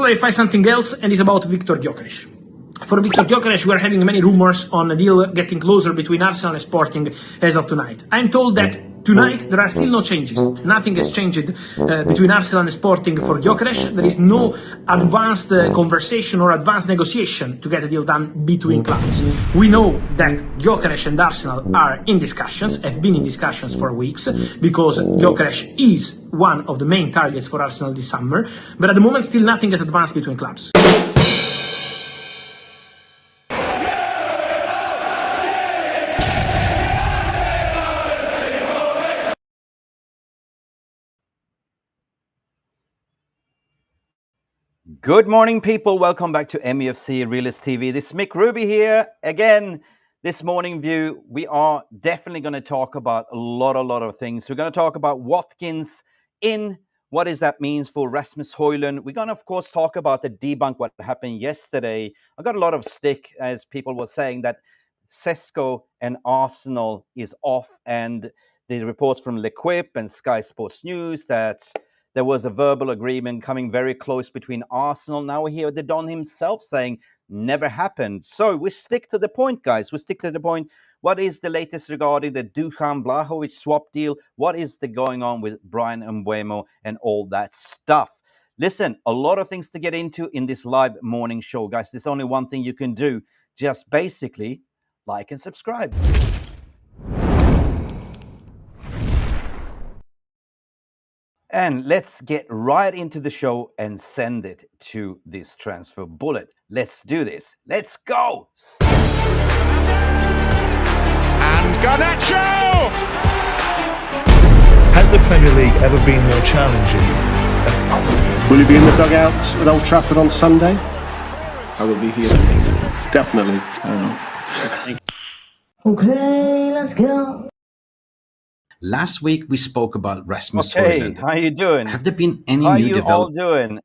clarify something else, and it's about Viktor Gyökeres. For Viktor Gyökeres, we are having many rumors on a deal getting closer between Arsenal and Sporting as of tonight. I'm told that tonight there are still no changes. Nothing has changed between Arsenal and Sporting for Gyökeres. There is no advanced conversation or advanced negotiation to get a deal done between clubs. We know that Gyökeres and Arsenal are in discussions, have been in discussions for weeks, because Gyökeres is one of the main targets for Arsenal this summer, but at the moment still nothing has advanced between clubs. Good morning, people. Welcome back to Mufc Realist TV. This is Mick Ruby here. Again, this morning view, we are definitely going to talk about a lot of things. We're going to talk about Watkins in, what does that mean for Rasmus Hojlund. We're going to, of course, talk about the debunk, what happened yesterday. I got a lot of stick as people were saying that Cesco and Arsenal is off, and the reports from L'Equipe and Sky Sports News that there was a verbal agreement coming very close between Arsenal. Now we hear the Don himself saying never happened. So we stick to the point, guys. We stick to the point. What is the latest regarding the Dušan Vlahović swap deal? What is the going on with Bryan Mbeumo and all that stuff? Listen, a lot of things to get into in this live morning show, guys. There's only one thing you can do. Just basically like and subscribe. And let's get right into the show and send it to this transfer bullet. Let's do this. Let's go. And Garnacho! Has the Premier League ever been more challenging? Will you be in the dugout at Old Trafford on Sunday? I will be here. Definitely. I don't know. Okay, let's go. Last week we spoke about Rasmus Okay, Hojlund. how are you doing? Have there been any How are new you all developments? doing?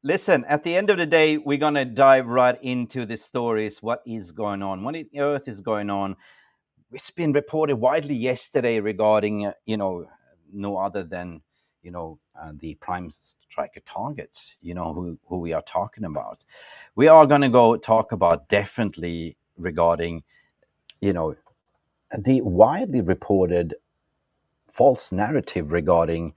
Listen, at the end of the day, we're going to dive right into the stories. What is going on? What on earth is going on? It's been reported widely yesterday regarding, no other than, the prime striker targets, who we are talking about. We are going to go talk about definitely regarding, the widely reported false narrative regarding,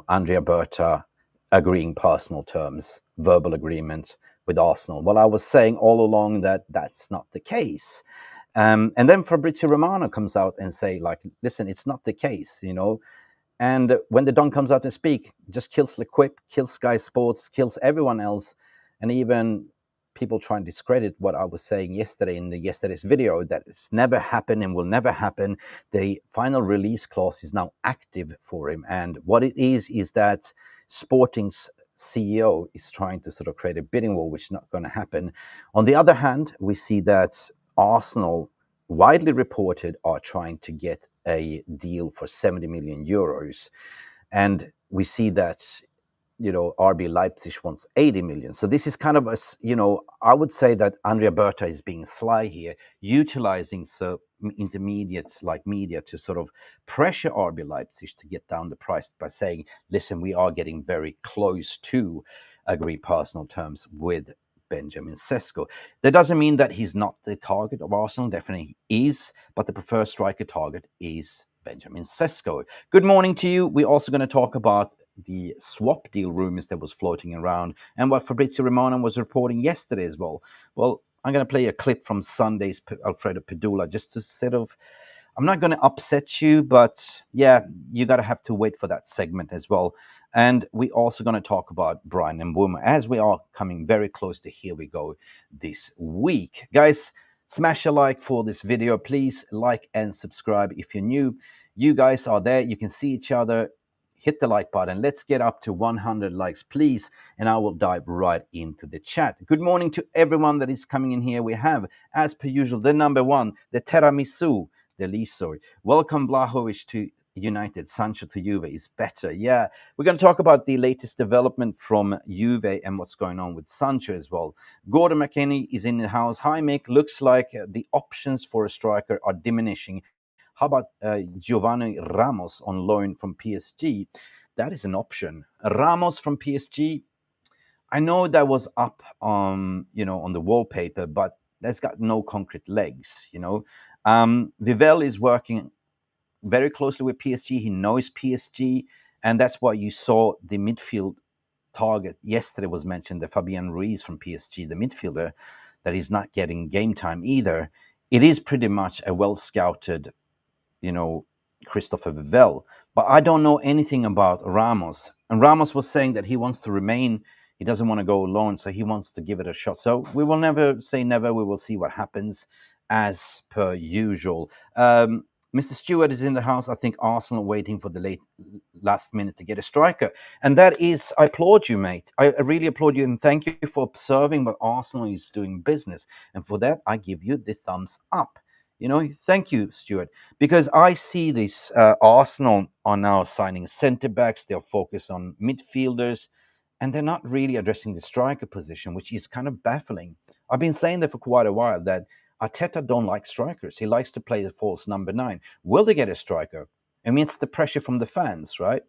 Andrea Berta agreeing personal terms, verbal agreement with Arsenal. Well, I was saying all along that that's not the case. And then Fabrizio Romano comes out and say, like, listen, it's not the case, And when the Don comes out and speak, just kills L'Equipe, kills Sky Sports, kills everyone else, and even people try and discredit what I was saying yesterday in yesterday's video, that it's never happened and will never happen. The final release clause is now active for him. And what it is that Sporting's CEO is trying to sort of create a bidding war, which is not going to happen. On the other hand, we see that Arsenal, widely reported, are trying to get a deal for 70 million euros. And we see that, RB Leipzig wants 80 million. So this is kind of I would say that Andrea Berta is being sly here, utilizing intermediates like media to sort of pressure RB Leipzig to get down the price by saying, listen, we are getting very close to agree personal terms with Benjamin Cesco. That doesn't mean that he's not the target of Arsenal. Definitely is, but the preferred striker target is Benjamin Cesco. Good morning to you. We're also going to talk about the swap deal rumors that was floating around and what Fabrizio Romano was reporting yesterday as well. Well, I'm going to play a clip from Sunday's Alfredo Pedula just to sort of, I'm not going to upset you, but yeah, you got to have to wait for that segment as well. And we're also going to talk about Bryan Mbeumo as we are coming very close to Here We Go this week. Guys, smash a like for this video. Please like and subscribe if you're new. You guys are there. You can see each other. Hit the like button. Let's get up to 100 likes, please. And I will dive right into the chat. Good morning to everyone that is coming in here. We have, as per usual, the number one, the tiramisu, the Lisoy. Welcome, Vlahović to United. Sancho to Juve is better. Yeah, we're going to talk about the latest development from Juve and what's going on with Sancho as well. Gordon McKinney is in the house. Hi, Mick. Looks like the options for a striker are diminishing. How about Giovanni Ramos on loan from PSG? That is an option. Ramos from PSG, I know that was up on the wallpaper, but that's got no concrete legs. Vivell is working very closely with PSG. He knows PSG, and that's why you saw the midfield target yesterday was mentioned, the Fabian Ruiz from PSG, the midfielder, that is not getting game time either. It is pretty much a well scouted, Christopher Vivell. But I don't know anything about Ramos. And Ramos was saying that he wants to remain. He doesn't want to go alone, so he wants to give it a shot. So we will never say never. We will see what happens as per usual. Mr. Stewart is in the house. I think Arsenal waiting for the last minute to get a striker. And that is, I applaud you, mate. I really applaud you. And thank you for observing what Arsenal is doing business. And for that, I give you the thumbs up. Thank you, Stuart, because I see this Arsenal are now signing centre backs. They're focused on midfielders, and they're not really addressing the striker position, which is kind of baffling. I've been saying that for quite a while, that Arteta don't like strikers. He likes to play the false number 9. Will they get a striker? I mean, it's the pressure from the fans, right?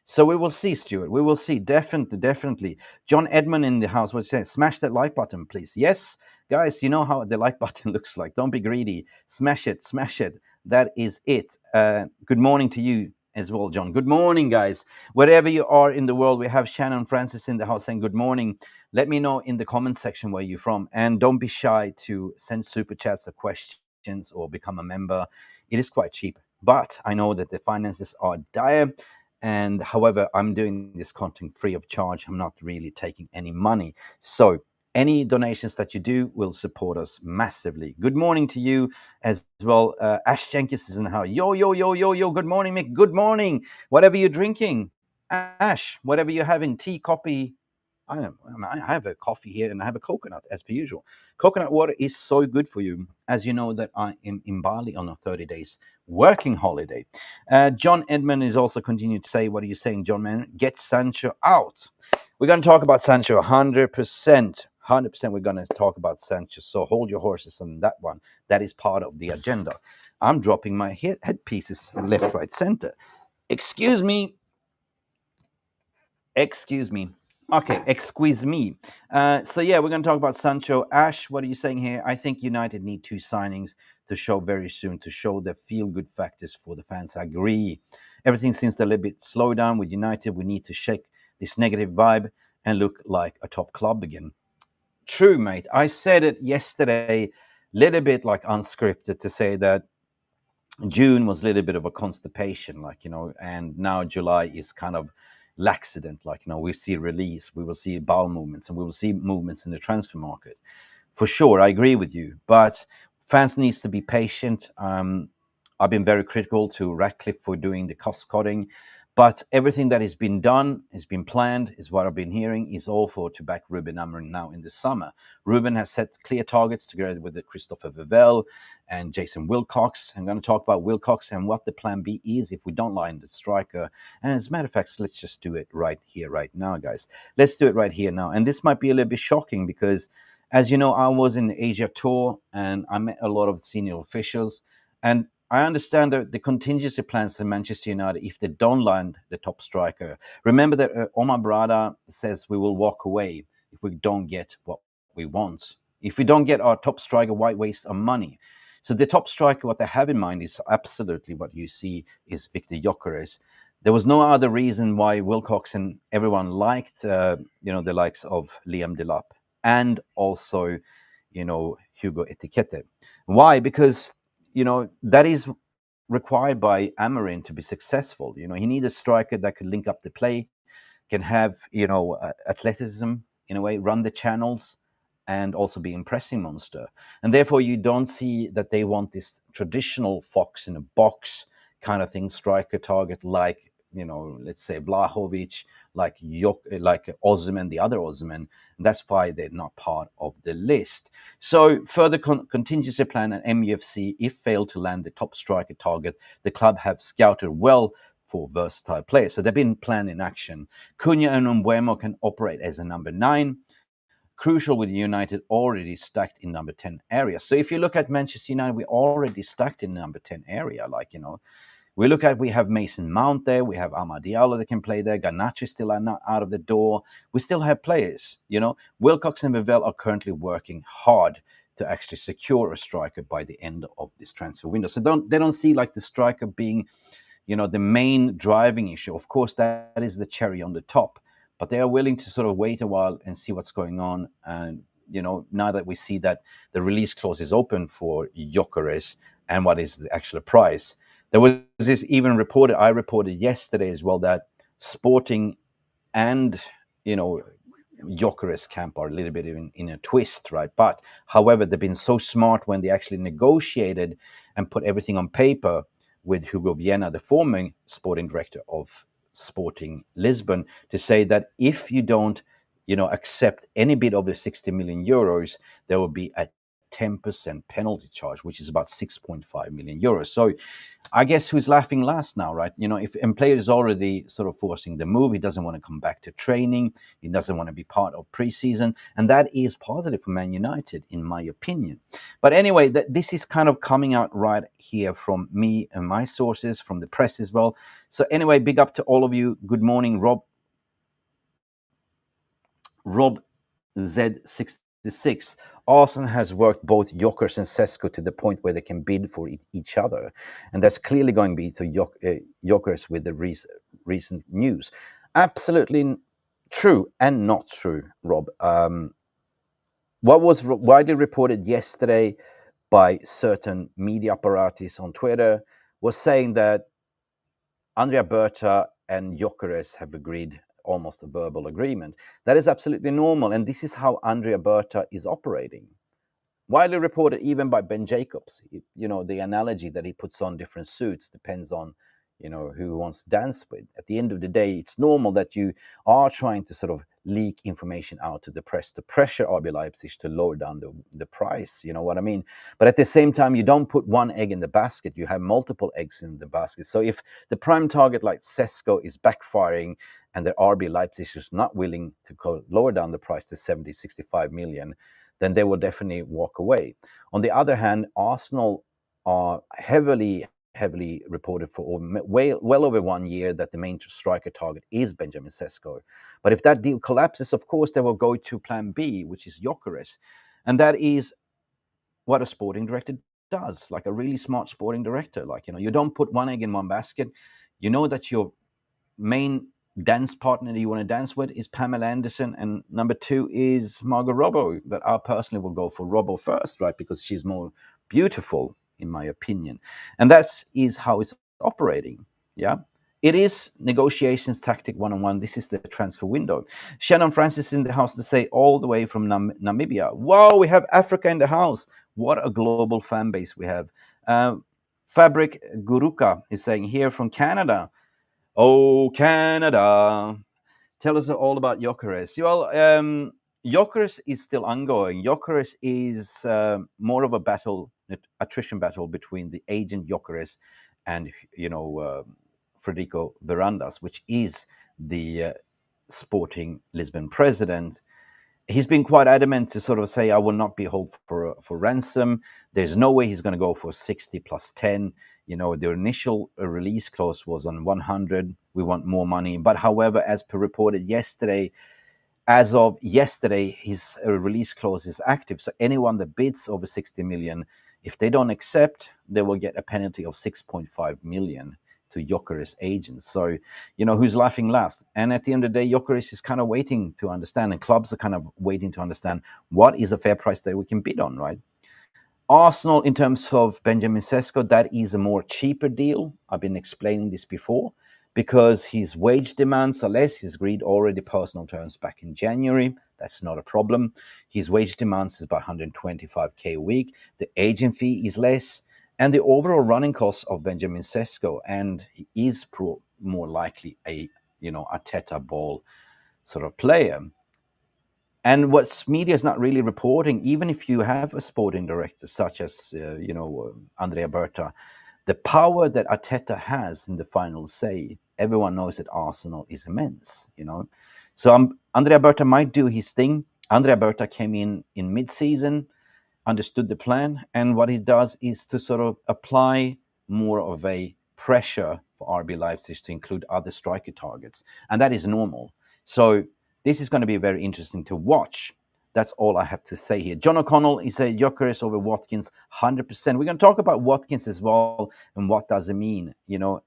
So we will see, Stuart. We will see. Definitely. John Edmund in the house was saying, smash that like button, please. Yes, guys, you know how the like button looks like. Don't be greedy. Smash it. That is it. Good morning to you as well, John. Good morning, guys. Wherever you are in the world, we have Shannon Francis in the house saying good morning. Let me know in the comment section where you're from. And don't be shy to send super chats or questions or become a member. It is quite cheap. But I know that the finances are dire. And however, I'm doing this content free of charge. I'm not really taking any money. So any donations that you do will support us massively. Good morning to you as well. Ash Jenkins is in the house. Yo. Good morning, Mick. Good morning. Whatever you're drinking, Ash, whatever you're having, tea, coffee. I have a coffee here and I have a coconut as per usual. Coconut water is so good for you. As you know that I am in Bali on a 30 days working holiday. John Edmund is also continuing to say, what are you saying, John, man? Get Sancho out. We're going to talk about Sancho 100%. 100% we're going to talk about Sancho. So hold your horses on that one. That is part of the agenda. I'm dropping my headpieces left, right, center. Excuse me. Okay, excuse me. So yeah, we're going to talk about Sancho. Ash, what are you saying here? I think United need 2 signings to show very soon, to show the feel-good factors for the fans. I agree. Everything seems a little bit slow down with United. We need to shake this negative vibe and look like a top club again. True, mate. I said it yesterday, little bit like unscripted, to say that June was a little bit of a constipation, and now July is kind of laxidant, we see release, we will see bowel movements, and we will see movements in the transfer market. For sure, I agree with you, but fans needs to be patient. I've been very critical to Ratcliffe for doing the cost cutting, but everything that has been done, has been planned, is what I've been hearing, is all for to back Ruben Amorim now in the summer. Ruben has set clear targets together with the Christopher Vivell and Jason Wilcox. I'm going to talk about Wilcox and what the plan B is if we don't line the striker. And as a matter of fact, let's just do it right here, right now, guys. Let's do it right here now. And this might be a little bit shocking because, as you know, I was in the Asia tour and I met a lot of senior officials. And I understand that the contingency plans in Manchester United, if they don't land the top striker. Remember that Omar Brada says we will walk away if we don't get what we want. If we don't get our top striker, why waste our money? So the top striker, what they have in mind is absolutely what you see is Viktor Gyökeres. There was no other reason why Wilcox and everyone liked, the likes of Liam Delap and also, Hugo Etiquette. Why? Because that is required by Amorim to be successful. He needs a striker that could link up the play, can have, athleticism in a way, run the channels, and also be impressing monster. And therefore, you don't see that they want this traditional fox in a box kind of thing, striker target like, let's say Vlahović, like Osimhen, the other Osimhen. That's why they're not part of the list. So further contingency plan and MUFC, if failed to land the top striker target, the club have scouted well for versatile players. So they've been planned in action. Cunha and Mbeumo can operate as a number 9. Crucial with United already stacked in number 10 area. So if you look at Manchester United, we're already stacked in number 10 area. We have Mason Mount there, we have Amad Diallo that can play there, Garnacho still are not out of the door. We still have players, Wilcox and Vivell are currently working hard to actually secure a striker by the end of this transfer window. So they don't see like the striker being, the main driving issue. Of course, that is the cherry on the top, but they are willing to sort of wait a while and see what's going on. And, now that we see that the release clause is open for Gyökeres and what is the actual price. There was this even I reported yesterday as well that Sporting and, Gyökeres camp are a little bit in a twist, right? But however, they've been so smart when they actually negotiated and put everything on paper with Hugo Viana, the former sporting director of Sporting Lisbon, to say that if you don't, accept any bid over 60 million euros, there will be a 10% penalty charge, which is about 6.5 million euros. So I guess who's laughing last now, right? If a player is already sort of forcing the move, he doesn't want to come back to training, he doesn't want to be part of preseason, and that is positive for Man United, in my opinion. But anyway, this is kind of coming out right here from me and my sources, from the press as well. So anyway, big up to all of you. Good morning, Rob Z66. Arsenal has worked both Gyökeres and Cesco to the point where they can bid for each other, and that's clearly going to be to Gyökeres with the recent news. Absolutely true and not true, Rob. What was widely reported yesterday by certain media apparatus on Twitter was saying that Andrea Berta and Gyökeres have agreed almost a verbal agreement. That is absolutely normal, and this is how Andrea Berta is operating. Widely reported even by Ben Jacobs, the analogy that he puts on different suits depends on, who he wants to dance with. At the end of the day, it's normal that you are trying to sort of leak information out to the press to pressure RB Leipzig to lower down the price, you know what I mean? But at the same time, you don't put one egg in the basket, you have multiple eggs in the basket. So if the prime target like Cesco is backfiring and the RB Leipzig is not willing to lower down the price to 70, 65 million, then they will definitely walk away. On the other hand, Arsenal are heavily reported for well over 1 year that the main striker target is Benjamin Cesco. But if that deal collapses, of course, they will go to plan B, which is Gyökeres. And that is what a sporting director does, like a really smart sporting director. Like, you don't put one egg in one basket. You know that your main dance partner that you want to dance with is Pamela Anderson, and number 2 is Margot Robbo. But I personally will go for Robbo first, right? Because she's more beautiful, in my opinion. And that is how it's operating. Yeah. It is negotiations tactic 101. This is the transfer window. Shannon Francis in the house to say all the way from Namibia. Wow, we have Africa in the house. What a global fan base we have. Fabric Guruka is saying here from Canada. Oh, Canada. Tell us all about Gyökeres. Well, Gyökeres is still ongoing. Gyökeres is more of a attrition battle between the agent Gyökeres and, Federico Verandas, which is the Sporting Lisbon president. He's been quite adamant to sort of say, I will not be held for ransom. There's no way he's going to go for 60 plus 10. The initial release clause was on 100. We want more money. But however, as per reported yesterday, as of yesterday, his release clause is active. So anyone that bids over 60 million, if they don't accept, they will get a penalty of 6.5 million to Gyökeres agents. So, who's laughing last? And at the end of the day, Gyökeres is kind of waiting to understand, and clubs are kind of waiting to understand what is a fair price that we can bid on, right? Arsenal, in terms of Benjamin Cesco, that is a more cheaper deal. I've been explaining this before, because his wage demands are less. He's agreed already personal terms back in January. That's not a problem. His wage demands is about 125k a week. The agent fee is less. And the overall running costs of Benjamin Cesco, and he is more likely a Arteta ball sort of player. And what media is not really reporting, even if you have a sporting director such as Andrea Berta, the power that Arteta has in the final say, everyone knows that Arsenal is immense. So Andrea Berta might do his thing. Andrea Berta came in mid-season, understood the plan, and what he does is to sort of apply more of a pressure for RB Leipzig to include other striker targets, and that is normal. So this is going to be very interesting to watch. That's all I have to say here. John O'Connell, he said Gyökeres over Watkins, 100%. We're going to talk about Watkins as well and what does it mean,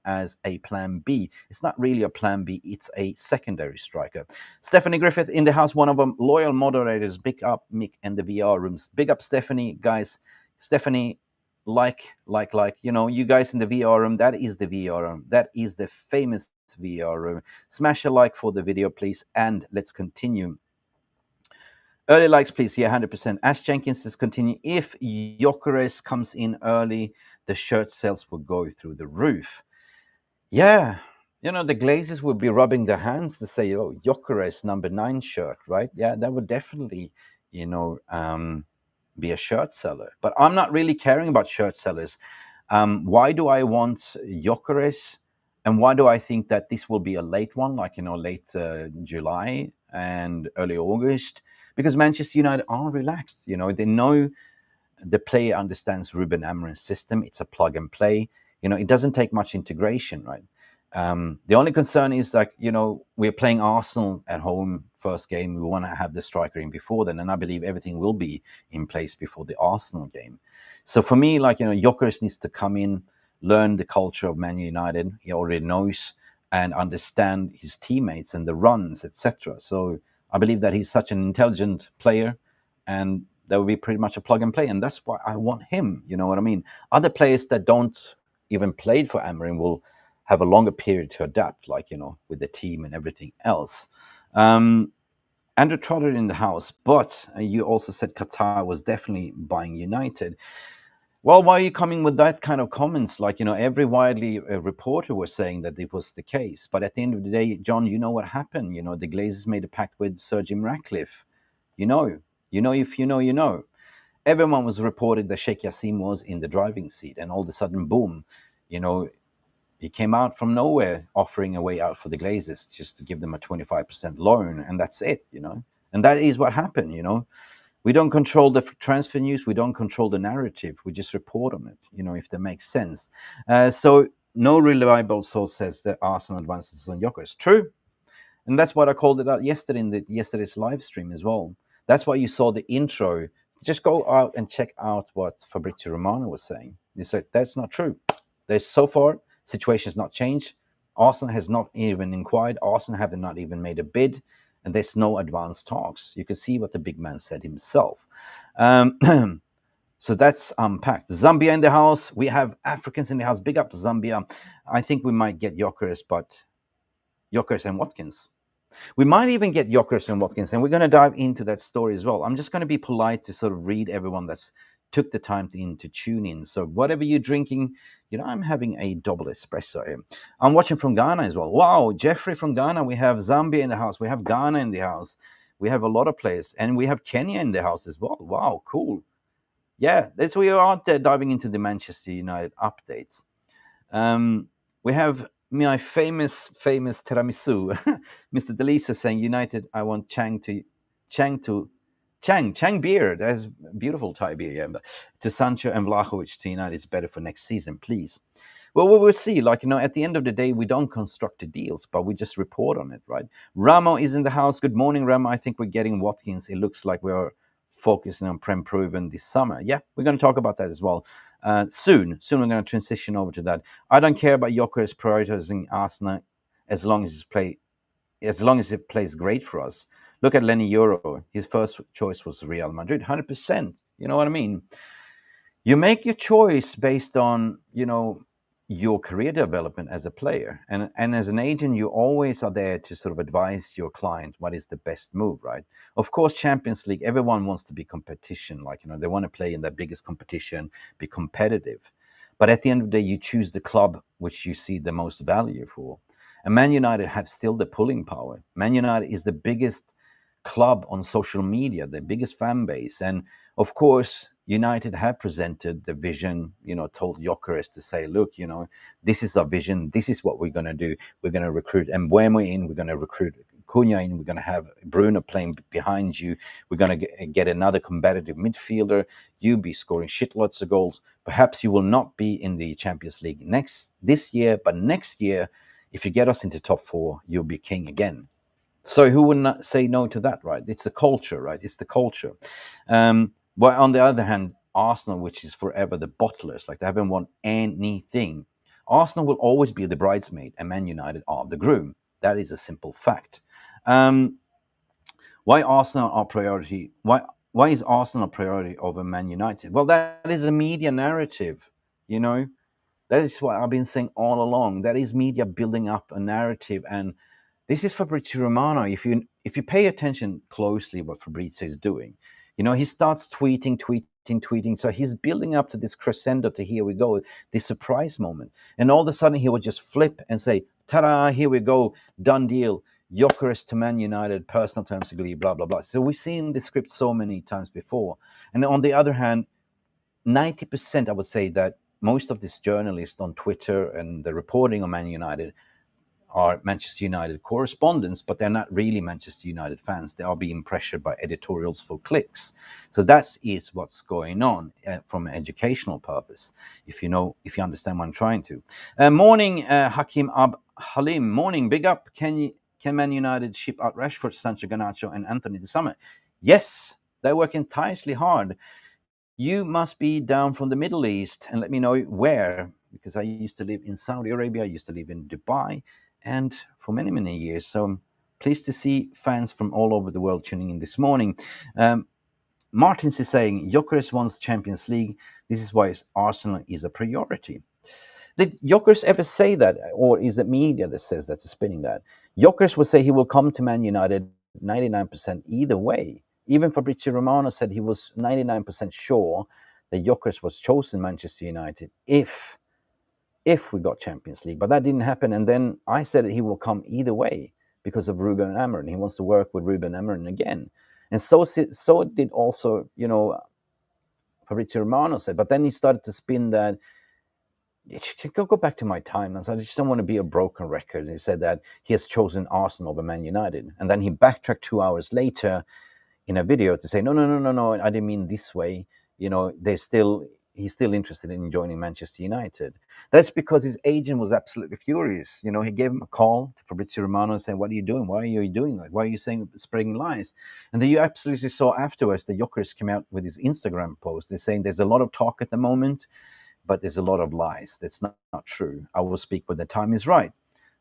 as a plan B. It's not really a plan B, it's a secondary striker. Stephanie Griffith in the house, one of them, loyal moderators. Big up Mick and the VR rooms. Big up Stephanie, guys. Stephanie, you guys in the VR room, that is the VR room. That is the famous VR room. Smash a like for the video, please, and let's continue. Early likes, please. Yeah, 100%. Ash Jenkins says continue. If Gyokeres comes in early, the shirt sales will go through the roof. Yeah, the Glazers would be rubbing their hands to say, oh, Gyokeres number 9 shirt, right? Yeah, that would definitely, be a shirt seller. But I'm not really caring about shirt sellers. Why do I want Gyokeres? And why do I think that this will be a late one, like, late July and early August? Because Manchester United are relaxed. They know the player understands Ruben Amorim's system. It's a plug and play. It doesn't take much integration, right? The only concern is like, we're playing Arsenal at home first game. We want to have the striker in before then. And I believe everything will be in place before the Arsenal game. So for me, like, Gyökeres needs to come in, learn the culture of Man United. He already knows and understand his teammates and the runs, etc. So I believe that he's such an intelligent player, and that will be pretty much a plug and play. And that's why I want him. You know what I mean? Other players that don't even played for Amorim will have a longer period to adapt, like, with the team and everything else. Andrew Trotter in the house, but you also said Qatar was definitely buying United. Well, why are you coming with that kind of comments? Like, every widely reporter was saying that it was the case. But at the end of the day, John, you know what happened. The Glazers made a pact with Sir Jim Ratcliffe. If you know. Everyone was reported that Sheikh Yassim was in the driving seat. And all of a sudden, boom, he came out from nowhere offering a way out for the Glazers just to give them a 25% loan. And that's it, And that is what happened, We don't control the transfer news. We don't control the narrative. We just report on it, if that makes sense. So no reliable source says that Arsenal advances on Gyökeres. True. And that's what I called it out yesterday in yesterday's live stream as well. That's why you saw the intro. Just go out and check out what Fabrizio Romano was saying. He said, that's not true. There's so far, situation has not changed. Arsenal has not even inquired. Arsenal have not even made a bid. And there's no advanced talks. You can see what the big man said himself. So that's unpacked. Zambia in the house. We have Africans in the house. Big up Zambia. I think we might get Gyökeres, but Gyökeres and Watkins. We might even get Gyökeres and Watkins, and we're going to dive into that story as well. I'm just going to be polite to sort of read everyone that's took the time to tune in. So whatever you're drinking, I'm having a double espresso here. I'm watching from Ghana as well. Wow, Jeffrey from Ghana. We have Zambia in the house. We have Ghana in the house. We have a lot of players. And we have Kenya in the house as well. Wow, cool. Yeah, that's we are out there diving into the Manchester United updates. We have my famous tiramisu. Mr. Delisa saying, United, I want Chang beer. That's beautiful Thai beer. Yeah. To Sancho and Vlahović to United is better for next season, please. Well, we will see. Like, at the end of the day, we don't construct the deals, but we just report on it, right? Ramo is in the house. Good morning, Ramo. I think we're getting Watkins. It looks like we're focusing on Prem Proven this summer. Yeah, we're going to talk about that as well. Soon we're going to transition over to that. I don't care about Gyökeres prioritizing Arsenal as long as it plays great for us. Look at Lenny Euro. His first choice was Real Madrid, 100%. You know what I mean? You make your choice based on, your career development as a player. And as an agent, you always are there to sort of advise your client what is the best move, right? Of course, Champions League, everyone wants to be competition. Like, they want to play in the biggest competition, be competitive. But at the end of the day, you choose the club which you see the most value for. And Man United have still the pulling power. Man United is the biggest club on social media, the biggest fan base. And of course, United have presented the vision, told Gyökeres to say, look, this is our vision. This is what we're going to do. We're going to recruit. And when we're in, we're going to recruit Cunha in, we're going to have Bruno playing behind you, we're going to get another competitive midfielder, you be scoring shitloads of goals. Perhaps you will not be in the Champions League this year, but next year, if you get us into top 4, you'll be king again. So who would not say no to that, right? It's the culture, right? It's the culture. But on the other hand, Arsenal, which is forever the bottlers, like they haven't won anything. Arsenal will always be the bridesmaid and Man United are the groom. That is a simple fact. Why Arsenal are priority? Why is Arsenal a priority over Man United? Well, that is a media narrative, you know. That is what I've been saying all along. That is media building up a narrative, and this is Fabrizio Romano. If you pay attention closely, what Fabrizio is doing, you know, he starts tweeting. So he's building up to this crescendo. To here we go, this surprise moment, and all of a sudden he would just flip and say, "Ta-da! Here we go, done deal. Gyökeres to Man United, personal terms agree, blah blah blah." So we've seen this script so many times before. And on the other hand, 90%, I would say that most of these journalists on Twitter and the reporting on Man United are Manchester United correspondents, but they're not really Manchester United fans. They are being pressured by editorials for clicks. So that is what's going on from an educational purpose, if you understand what I'm trying to. Morning, Hakim Ab Halim. Morning, big up. Can Man United ship out Rashford, Sancho, Garnacho, and Anthony this summer? Yes, they're working tirelessly hard. You must be down from the Middle East, and let me know where, because I used to live in Saudi Arabia, I used to live in Dubai, and for many, many years. So I'm pleased to see fans from all over the world tuning in this morning. Martins is saying, Gyökeres wants Champions League. This is why Arsenal is a priority. Did Gyökeres ever say that, or is it media that says that's spinning that? Gyökeres will say he will come to Man United 99% either way. Even Fabrizio Romano said he was 99% sure that Gyökeres was chosen Manchester United if we got Champions League. But that didn't happen. And then I said that he will come either way because of Ruben Amorim. He wants to work with Ruben Amorim again. And so did also, Fabrizio Romano said. But then he started to spin that. Go back to my time. I just don't want to be a broken record. He said that he has chosen Arsenal over Man United. And then he backtracked 2 hours later in a video to say, no, I didn't mean this way. He's still interested in joining Manchester United. That's because his agent was absolutely furious. He gave him a call to Fabrizio Romano and saying, what are you doing? Why are you doing that? Why are you spreading lies? And then you absolutely saw afterwards the Gyökeres came out with his Instagram post. They're saying there's a lot of talk at the moment, but there's a lot of lies. That's not true. I will speak when the time is right.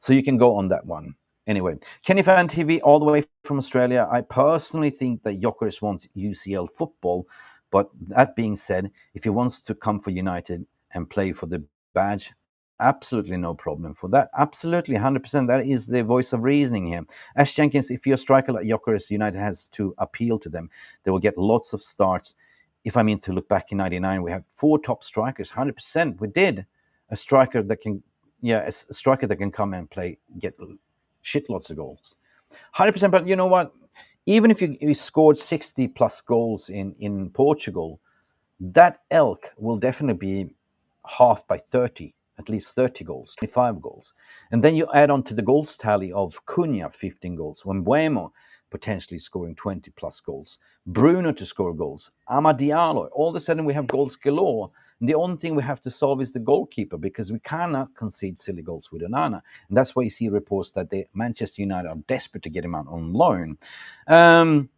So you can go on that one. Anyway, Kenny Fan TV all the way from Australia. I personally think that Gyökeres wants UCL football. But that being said, if he wants to come for United and play for the badge, absolutely no problem for that. Absolutely, 100%. That is the voice of reasoning here. Ash Jenkins, if you're a striker like Gyökeres, United has to appeal to them. They will get lots of starts. If I mean to look back in 99, we had 4 top strikers, 100%. We did. A striker that can come and play, get shitloads of goals. 100%, but you know what? Even if you scored 60 plus goals in Portugal, that elk will definitely be half by 30, at least 30 goals, 25 goals. And then you add on to the goals tally of Cunha, 15 goals, Mbeumo potentially scoring 20 plus goals, Bruno to score goals, Amad Diallo. All of a sudden we have goals galore. And the only thing we have to solve is the goalkeeper, because we cannot concede silly goals with Onana. And that's why you see reports that the Manchester United are desperate to get him out on loan. Are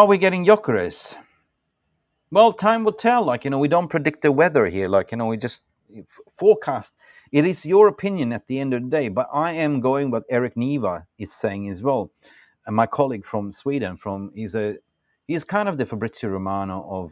we getting Gyökeres? Well, time will tell. We don't predict the weather here. We just forecast. It is your opinion at the end of the day. But I am going what Eric Niva is saying as well. And my colleague from Sweden, he's kind of the Fabrizio Romano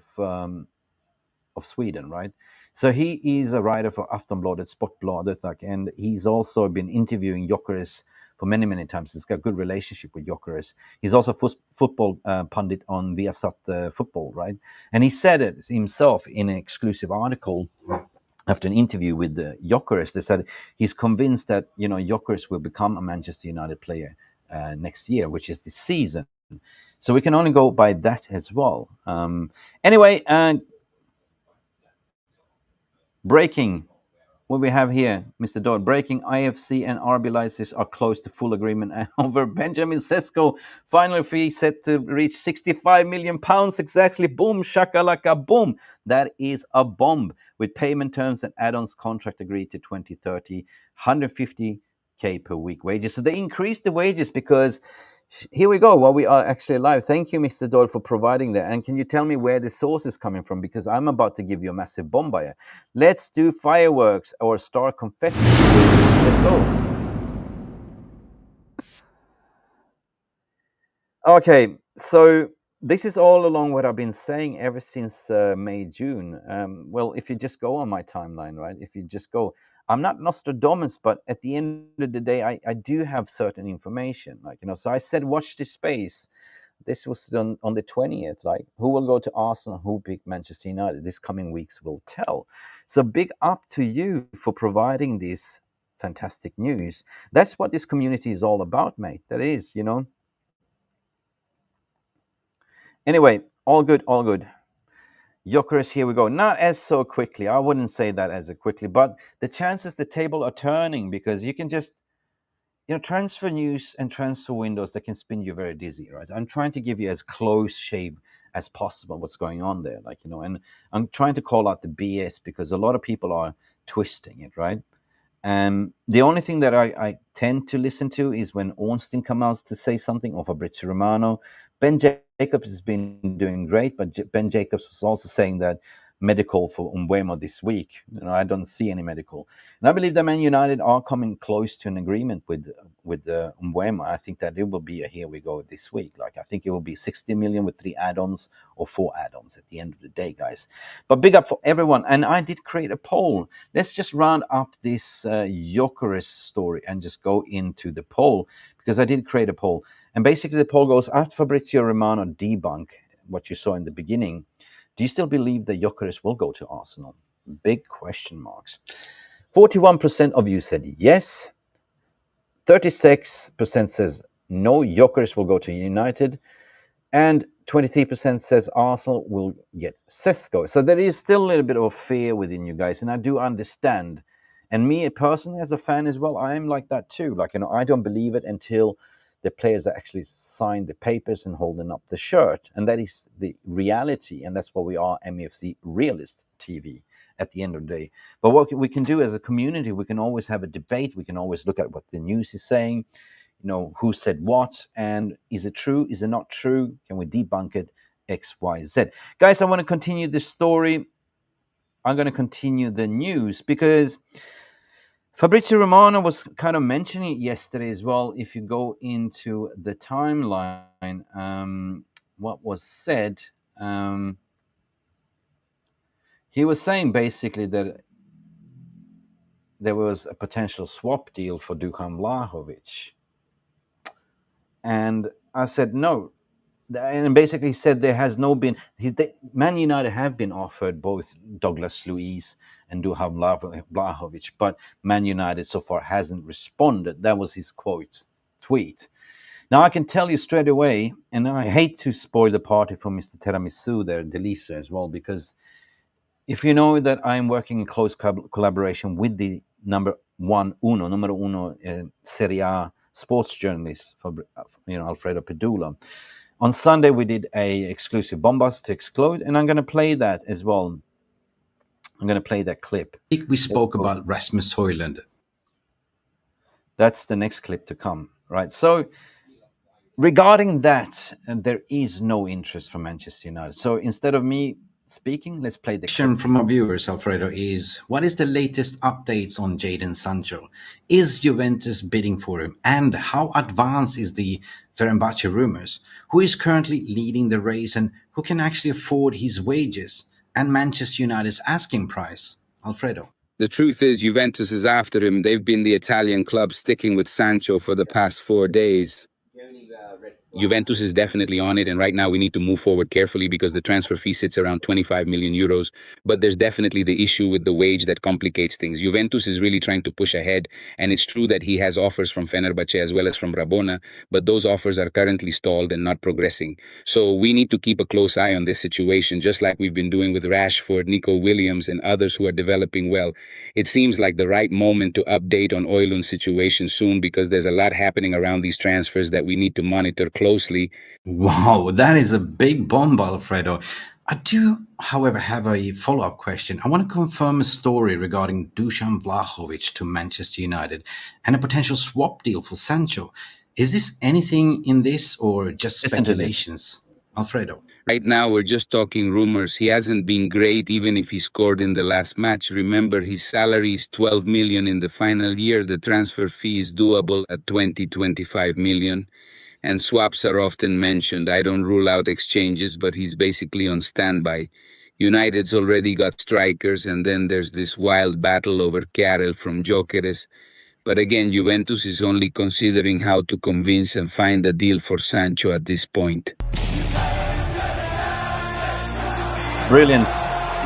of Sweden, right? So he is a writer for Aftonbladet, Sportbladet, and he's also been interviewing Gyökeres for many, many times. He's got a good relationship with Gyökeres. He's also football pundit on Viasat Football, right? And he said it himself in an exclusive article after an interview with Gyökeres. They said he's convinced that Gyökeres will become a Manchester United player next year, which is this season. So we can only go by that as well. Anyway, breaking. what we have here, Mr. Dodd, breaking IFC and RB licenses are close to full agreement over Benjamin Cesco. Final fee set to reach £65 million. Exactly. Boom, shakalaka, boom. That is a bomb. With payment terms and add-ons contract agreed to 2030, 150K per week wages. So they increased the wages because here we go. Well, we are actually live. Thank you, Mr. Doyle, for providing that. And can you tell me where the source is coming from? Because I'm about to give you a massive bomb here. Let's do fireworks or star confetti. Let's go. Okay, so this is all along what I've been saying ever since May, June. Well, if you just go on my timeline, right? If you just go, I'm not Nostradamus, but at the end of the day, I do have certain information. Like, so I said, watch this space. This was done on the 20th. Like, who will go to Arsenal, who pick Manchester United? This coming weeks will tell. So big up to you for providing this fantastic news. That's what this community is all about, mate. That is, Anyway, all good, all good. Gyökeres, here we go. Not as so quickly. I wouldn't say that as a quickly, but the chances the table are turning because you can just, transfer news and transfer windows that can spin you very dizzy, right? I'm trying to give you as close shave as possible what's going on there, and I'm trying to call out the BS because a lot of people are twisting it, right? The only thing that I tend to listen to is when Ornstein comes out to say something, or Fabrizio Romano. Ben Jacobs has been doing great, but Ben Jacobs was also saying that medical for Mbeumo this week. I don't see any medical, and I believe that Man United are coming close to an agreement with Mbeumo. I think that it will be a here we go this week. I think it will be 60 million with 3 add-ons or 4 add-ons at the end of the day, guys. But big up for everyone, and I did create a poll. Let's just round up this Gyökeres story and just go into the poll because I did create a poll, and basically the poll goes after Fabrizio Romano debunk what you saw in the beginning. Do you still believe that Gyökeres will go to Arsenal? Big question marks. 41% of you said yes. 36% says no, Gyökeres will go to United. And 23% says Arsenal will get Cesco. So there is still a little bit of fear within you guys, and I do understand. And me personally, as a fan as well, I am like that too. I don't believe it until the players actually sign the papers and holding up the shirt. And that is the reality. And that's what we are, MFC Realist TV at the end of the day. But what we can do as a community, we can always have a debate. We can always look at what the news is saying, who said what, and is it true? Is it not true? Can we debunk it? X, Y, Z. Guys, I want to continue this story. I'm going to continue the news because Fabrizio Romano was kind of mentioning it yesterday as well. If you go into the timeline, what was said, he was saying basically that there was a potential swap deal for Dušan Vlahović. And I said no. And basically said there has no been... Man United have been offered both Douglas Luiz and Dušan Vlahović, but Man United so far hasn't responded. That was his tweet. Now I can tell you straight away, and I hate to spoil the party for Mr. Tiramisu there, Delisa as well, because if you know that I'm working in close collaboration with the number uno Serie A sports journalist, Alfredo Pedula. On Sunday, we did a exclusive Bombas to Exclude, and I'm going to play that as well. I'm going to play that clip. We spoke about Rasmus Hojlund. That's the next clip to come, right? So regarding that, there is no interest from Manchester United. So instead of me speaking, let's play the question from our viewers, Alfredo, is what is the latest updates on Jadon Sancho? Is Juventus bidding for him? And how advanced is the Fenerbahce rumors? Who is currently leading the race and who can actually afford his wages? And Manchester United's asking price? Alfredo. The truth is Juventus is after him. They've been the Italian club sticking with Sancho for the past 4 days. Juventus is definitely on it, and right now we need to move forward carefully because the transfer fee sits around 25 million euros. But there's definitely the issue with the wage that complicates things. Juventus is really trying to push ahead, and it's true that he has offers from Fenerbahce as well as from Rabona, but those offers are currently stalled and not progressing. So we need to keep a close eye on this situation, just like we've been doing with Rashford, Nico Williams, and others who are developing well. It seems like the right moment to update on Oilund's situation soon because there's a lot happening around these transfers that we need to monitor closely. Wow, that is a big bomb, Alfredo. I do, however, have a follow-up question. I want to confirm a story regarding Dušan Vlahović to Manchester United and a potential swap deal for Sancho. Is this anything in this or just Listen to this. speculations? Alfredo. Right now, we're just talking rumors. He hasn't been great, even if he scored in the last match. Remember, his salary is 12 million in the final year. The transfer fee is doable at 25 million. And swaps are often mentioned. I don't rule out exchanges, but he's basically on standby. United's already got strikers, and then there's this wild battle over Carroll from Gyökeres. But again, Juventus is only considering how to convince and find a deal for Sancho at this point. Brilliant.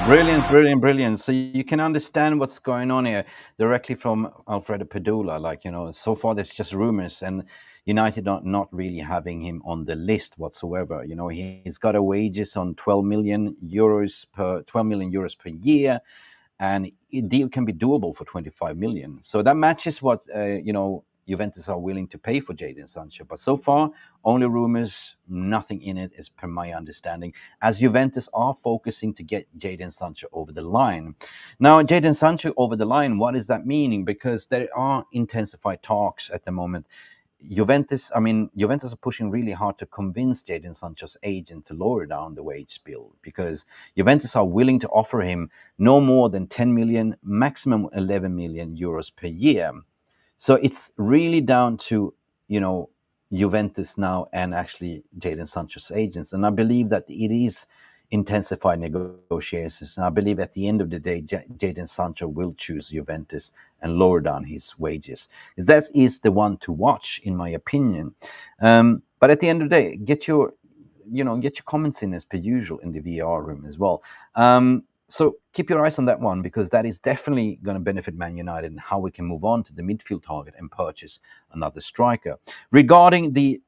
Brilliant, brilliant, brilliant. So you can understand what's going on here directly from Alfredo Pedula. Like, so far there's just rumors, and United are not really having him on the list whatsoever. He's got a wages on 12 million euros per year, and a deal can be doable for 25 million. So that matches what Juventus are willing to pay for Jadon Sancho. But so far, only rumors, nothing in it, is per my understanding, as Juventus are focusing to get Jadon Sancho over the line. Now, Jadon Sancho over the line, what is that meaning? Because there are intensified talks at the moment. Juventus are pushing really hard to convince Jadon Sancho's agent to lower down the wage bill, because Juventus are willing to offer him no more than 10 million, maximum 11 million euros per year. So it's really down to, Juventus now and actually Jadon Sancho's agents. And I believe that it is intensified negotiations. And I believe at the end of the day, Jadon Sancho will choose Juventus and lower down his wages. That is the one to watch, in my opinion. But at the end of the day, get your comments in as per usual in the VR room as well. So keep your eyes on that one, because that is definitely going to benefit Man United and how we can move on to the midfield target and purchase another striker. Regarding the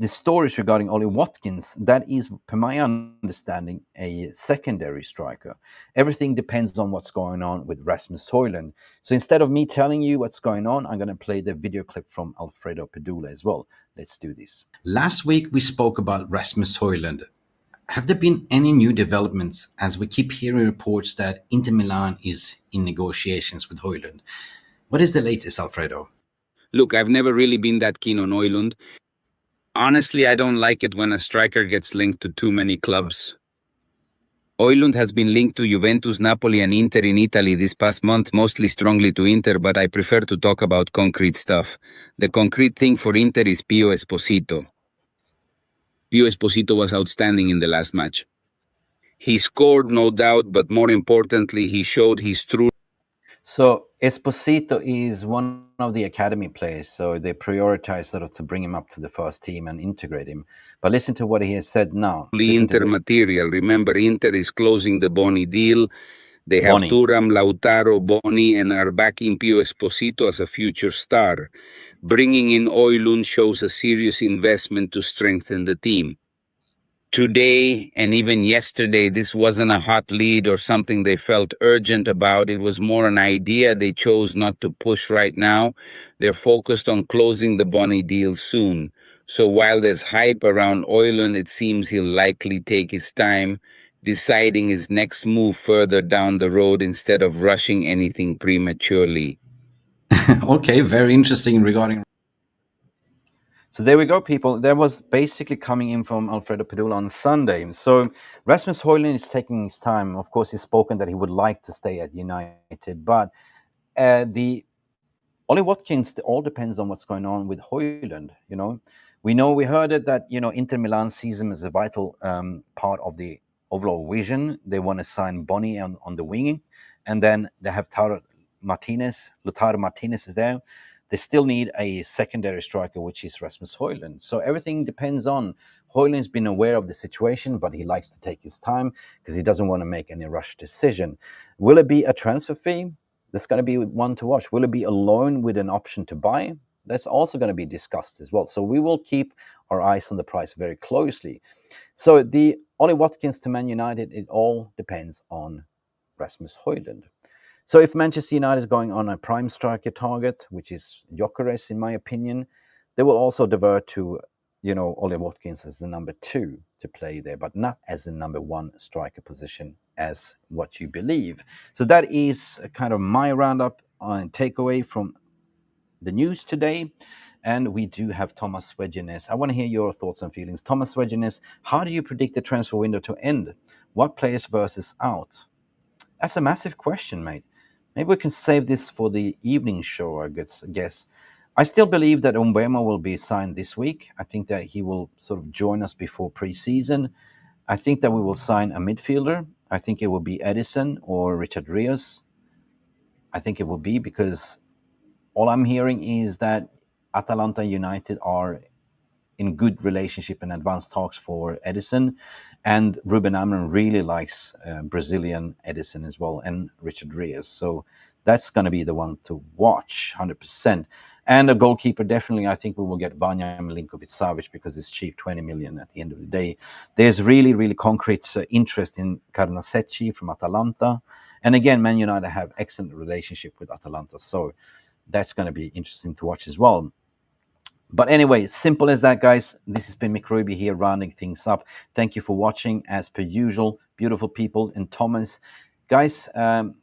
stories regarding Ollie Watkins, that is, per my understanding, a secondary striker. Everything depends on what's going on with Rasmus Hojlund. So instead of me telling you what's going on, I'm going to play the video clip from Alfredo Pedula as well. Let's do this. Last week we spoke about Rasmus Hojlund. Have there been any new developments, as we keep hearing reports that Inter Milan is in negotiations with Hojlund? What is the latest, Alfredo? Look, I've never really been that keen on Hojlund. Honestly, I don't like it when a striker gets linked to too many clubs. Hojlund has been linked to Juventus, Napoli, and Inter in Italy this past month, mostly strongly to Inter, but I prefer to talk about concrete stuff. The concrete thing for Inter is Pio Esposito. Pio Esposito was outstanding in the last match. He scored, no doubt, but more importantly, he showed his true... So Esposito is one of the academy players, so they prioritize sort of to bring him up to the first team and integrate him. But listen to what he has said now. The Inter material. Remember, Inter is closing the Boni deal. They have Thuram, Lautaro, Boni, and are backing Pio Esposito as a future star. Bringing in Hojlund shows a serious investment to strengthen the team. Today, and even yesterday, this wasn't a hot lead or something they felt urgent about. It was more an idea they chose not to push right now. They're focused on closing the Boni deal soon. So while there's hype around Hojlund, it seems he'll likely take his time, deciding his next move further down the road instead of rushing anything prematurely. Okay, very interesting regarding... So there we go, people. That was basically coming in from Alfredo Pedula on Sunday. So Rasmus Hojlund is taking his time. Of course, he's spoken that he would like to stay at United, but the Ollie Watkins, it all depends on what's going on with Hojlund. We heard it that Inter Milan sees him as a vital part of the overall vision. They want to sign Boni on the wing, and then they have Lautaro Martinez is there. they still need a secondary striker, which is Rasmus Hojlund. So everything depends on. Hojlund's been aware of the situation, but he likes to take his time because he doesn't want to make any rush decision. Will it be a transfer fee? That's going to be one to watch. Will it be a loan with an option to buy? That's also going to be discussed as well. So we will keep our eyes on the price very closely. So the Ollie Watkins to Man United, it all depends on Rasmus Hojlund. So if Manchester United is going on a prime striker target, which is Gyökeres, in my opinion, they will also divert to, Ollie Watkins as the number 2 to play there, but not as the number 1 striker position as what you believe. So that is kind of my roundup and takeaway from the news today. And we do have Thomas Gyökeres. I want to hear your thoughts and feelings. Thomas Gyökeres, how do you predict the transfer window to end? What players versus out? That's a massive question, mate. Maybe we can save this for the evening show, I guess. I still believe that Mbeumo will be signed this week. I think that he will sort of join us before pre-season. I think that we will sign a midfielder. I think it will be Edison or Richard Rios. I think it will be, because all I'm hearing is that Atalanta United are in good relationship and advanced talks for Edison, and Ruben Amorim really likes Brazilian Edison as well, and Richard Rios. So that's going to be the one to watch, 100%. And a goalkeeper, definitely, I think we will get Vanja Milinkovic-Savic because it's cheap, 20 million at the end of the day. There's really, really concrete interest in Carnasecchi from Atalanta. And again, Man United have excellent relationship with Atalanta. So that's going to be interesting to watch as well. But anyway, simple as that, guys. This has been Mick Ruby here, rounding things up. Thank you for watching, as per usual. Beautiful people. And Thomas, guys,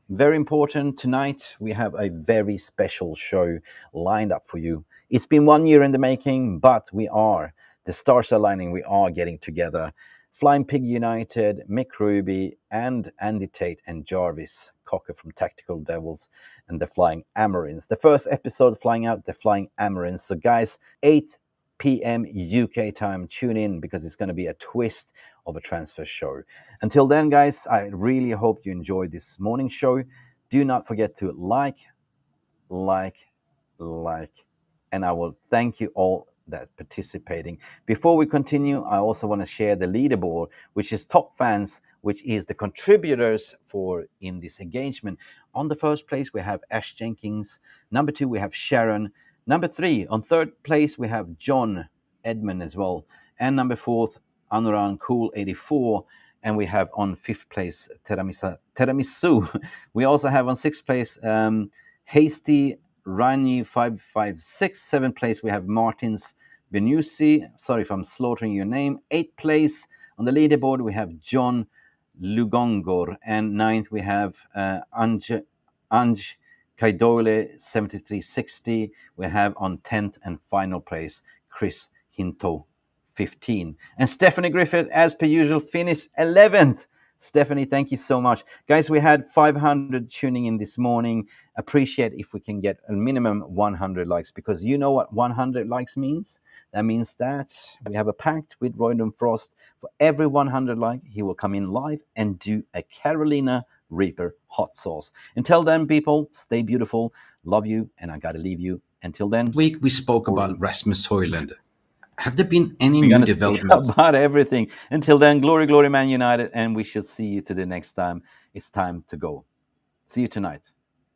very important. Tonight, we have a very special show lined up for you. It's been 1 year in the making, but the stars are aligning. We are getting together. Flying Pig United, Mick Ruby, and Andy Tate and Jarvis Cocker from Tactical Devils and the Flying Amarins. The first episode flying out, the Flying Amarins. So guys, 8 p.m. UK time, tune in because it's going to be a twist of a transfer show. Until then, guys, I really hope you enjoyed this morning show. Do not forget to like, and I will thank you all that participating. Before we continue, I also want to share the leaderboard, which is top fans, which is the contributors for in this engagement. On the first place, we have Ash Jenkins. Number 2, we have Sharon. Number 3, on third place, we have John Edmund as well. And number 4th, Anuran Cool 84. And we have on 5th place, Tiramisu. We also have on 6th place, Hasty Rani 556. 7th place, we have Martins Benusi. Sorry if I'm slaughtering your name. 8th place on the leaderboard, we have John Lugongor. And 9th, we have Anj Kaidole 7360. We have on 10th and final place, Chris Hinto 15. And Stephanie Griffith, as per usual, finished 11th. Stephanie, thank you so much. Guys, we had 500 tuning in this morning. Appreciate if we can get a minimum 100 likes, because you know what 100 likes means? That means that we have a pact with Roydon Frost. For every 100 like, he will come in live and do a Carolina Reaper hot sauce. Until then, people, stay beautiful. Love you, and I got to leave you. Until then. This week we spoke about Rasmus Hojlund. Have there been any new developments? About everything. Until then, glory, glory, Man United, and we shall see you to the next time. It's time to go. See you tonight.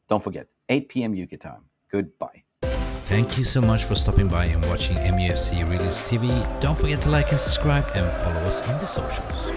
Don't forget, 8 p.m. UK time. Goodbye. Thank you so much for stopping by and watching MUFC Realist TV. Don't forget to like and subscribe and follow us on the socials.